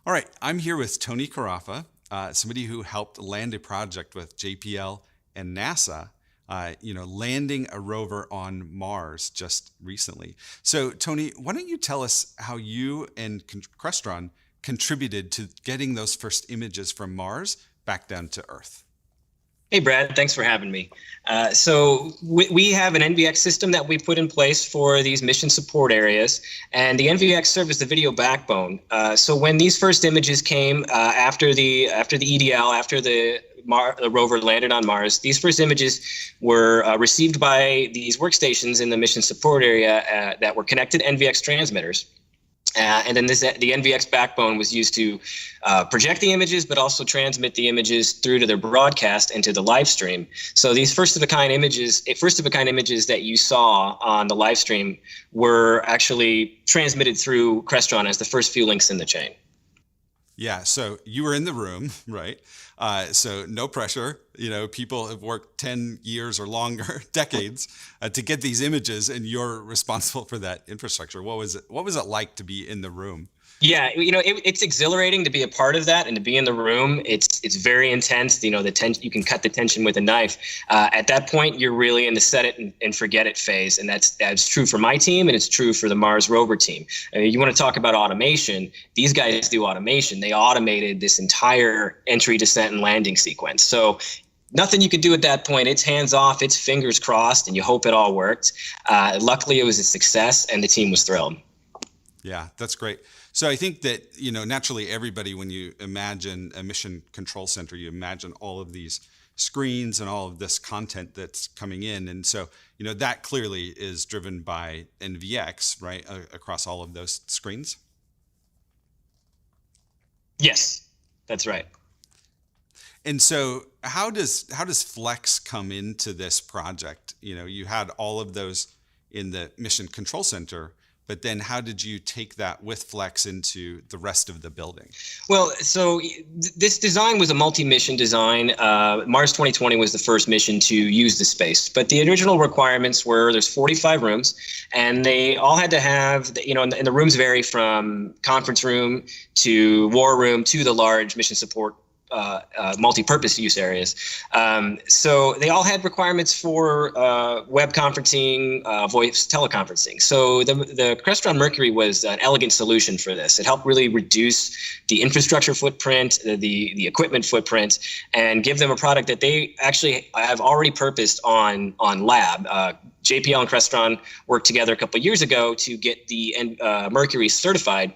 All right, I'm here with Tony Carafa, somebody who helped land a project with JPL and NASA, landing a rover on Mars just recently. So, Tony, why don't you tell us how you and Crestron contributed to getting those first images from Mars back down to Earth? Hey, Brad, thanks for having me. We have an NVX system that we put in place for these mission support areas, and the NVX serves as the video backbone. So when these first images came after the EDL, after the rover landed on Mars, these first images were received by these workstations in the mission support area that were connected to NVX transmitters. And then the NVX backbone was used to project the images, but also transmit the images through to their broadcast and to the live stream. So these first of a kind images that you saw on the live stream were actually transmitted through Crestron as the first few links in the chain. Yeah, so you were in the room, right? So no pressure. People have worked 10 years or longer, decades, to get these images, and you're responsible for that infrastructure. What was it like to be in the room? Yeah, it's exhilarating to be a part of that and to be in the room. It's very intense. The tension, you can cut the tension with a knife. At that point, you're really in the set it and forget it phase, and that's true for my team, and it's true for the Mars rover team. You want to talk about automation? These guys do automation. They automated this entire entry, descent, and landing sequence. So nothing you could do at that point. It's hands off, it's fingers crossed, and you hope it all worked. Luckily, it was a success, and the team was thrilled. Yeah, that's great. So I think that, naturally everybody, when you imagine a mission control center, you imagine all of these screens and all of this content that's coming in. And so, that clearly is driven by NVX, right, across all of those screens? Yes, that's right. And so how does Flex come into this project? You had all of those in the mission control center, but then how did you take that with Flex into the rest of the building? Well, so this design was a multi-mission design. Mars 2020 was the first mission to use the space, but the original requirements were there's 45 rooms, and they all had to have, and the rooms vary from conference room to war room to the large mission support multi-purpose use areas. So they all had requirements for web conferencing, voice teleconferencing. So the Crestron Mercury was an elegant solution for this. It helped really reduce the infrastructure footprint, the equipment footprint, and give them a product that they actually have already purposed on lab. JPL and Crestron worked together a couple of years ago to get the Mercury certified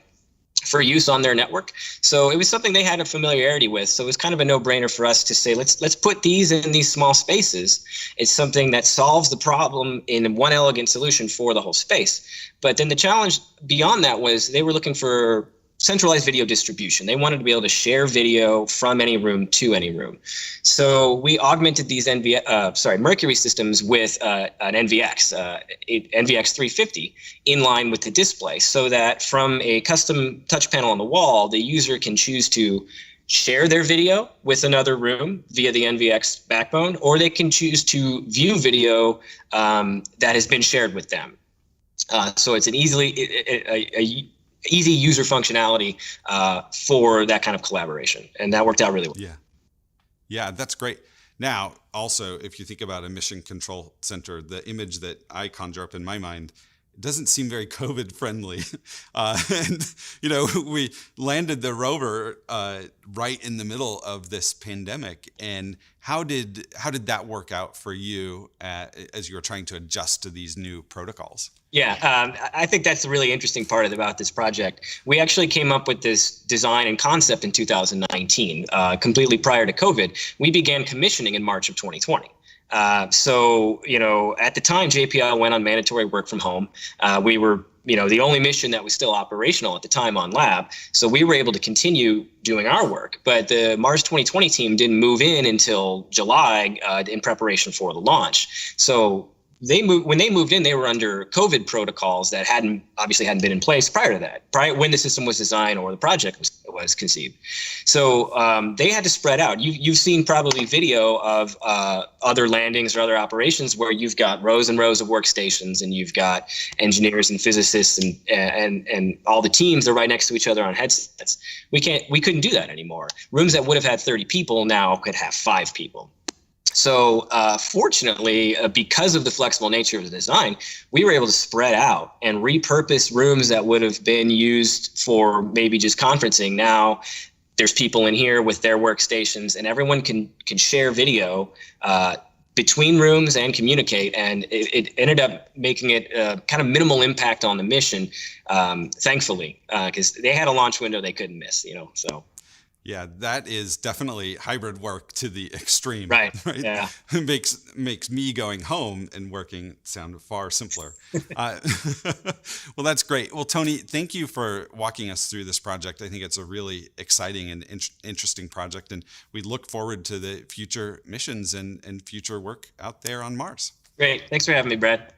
for use on their network. So it was something they had a familiarity with. So it was kind of a no-brainer for us to say, let's put these in these small spaces. It's something that solves the problem in one elegant solution for the whole space. But then the challenge beyond that was they were looking for centralized video distribution. They wanted to be able to share video from any room to any room. So we augmented these Mercury systems with an NVX, NVX 350, in line with the display, so that from a custom touch panel on the wall, the user can choose to share their video with another room via the NVX backbone, or they can choose to view video that has been shared with them. So it's an easy user functionality for that kind of collaboration. And that worked out really well. Yeah, that's great. Now, also, if you think about a mission control center, the image that I conjure up in my mind doesn't seem very COVID friendly. We landed the rover right in the middle of this pandemic. And how did that work out for you as you were trying to adjust to these new protocols? Yeah, I think that's the really interesting part about this project. We actually came up with this design and concept in 2019, completely prior to COVID. We began commissioning in March of 2020. So, at the time, JPL went on mandatory work from home. We were, the only mission that was still operational at the time on lab. So we were able to continue doing our work. But the Mars 2020 team didn't move in until July in preparation for the launch. So when they moved in, they were under COVID protocols that hadn't been in place prior to that, when the system was designed or the project was conceived. So they had to spread out. You've seen probably video of other landings or other operations where you've got rows and rows of workstations, and you've got engineers and physicists and all the teams are right next to each other on headsets. We couldn't do that anymore. Rooms that would have had 30 people now could have 5 people. So fortunately, because of the flexible nature of the design, we were able to spread out and repurpose rooms that would have been used for maybe just conferencing. Now there's people in here with their workstations, and everyone can share video between rooms and communicate. And it ended up making it kind of minimal impact on the mission, thankfully, because they had a launch window they couldn't miss, so. Yeah, that is definitely hybrid work to the extreme. Right. Yeah. It makes me going home and working sound far simpler. Well, that's great. Well, Tony, thank you for walking us through this project. I think it's a really exciting and interesting project, and we look forward to the future missions and future work out there on Mars. Great. Thanks for having me, Brad.